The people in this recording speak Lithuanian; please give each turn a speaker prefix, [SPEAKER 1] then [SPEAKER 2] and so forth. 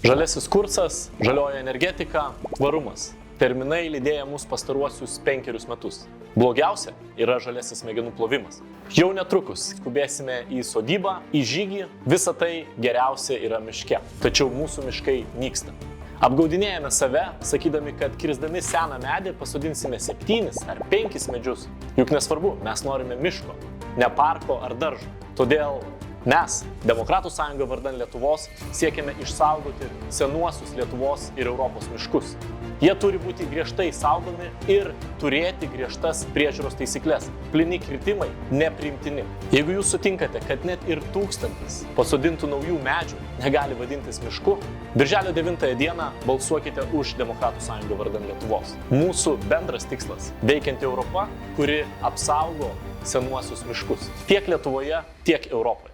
[SPEAKER 1] Žaliasis kursas, žalioji energetika, tvarumas. Terminai lydėję mus pastaruosius 5 metus. Blogiausia yra žaliasis smegenų plovimas. Jau netrukus skubėsime į sodybą, į žygį, visa tai geriausia yra miške. Tačiau mūsų miškai nyksta. Apgaudinėjame save, sakydami, kad kirsdami seną medį pasodinsime 7 ar 5 medžius. Juk nesvarbu, mes norime miško, ne parko ar daržo. Todėl mes, Demokratų sąjunga vardan Lietuvos, siekiame išsaugoti senuosius Lietuvos ir Europos miškus. Jie turi būti griežtai saugomi ir turėti griežtas priežiūros taisyklės. Plyni kirtimai nepriimtini. Jeigu jūs sutinkate, kad net ir 1000 pasodintų naujų medžių negali vadintis mišku, Birželio 9 dieną balsuokite už Demokratų sąjungą vardan Lietuvos. Mūsų bendras tikslas – veikianti Europa, kuri apsaugo senuosius miškus. Tiek Lietuvoje, tiek Europoje.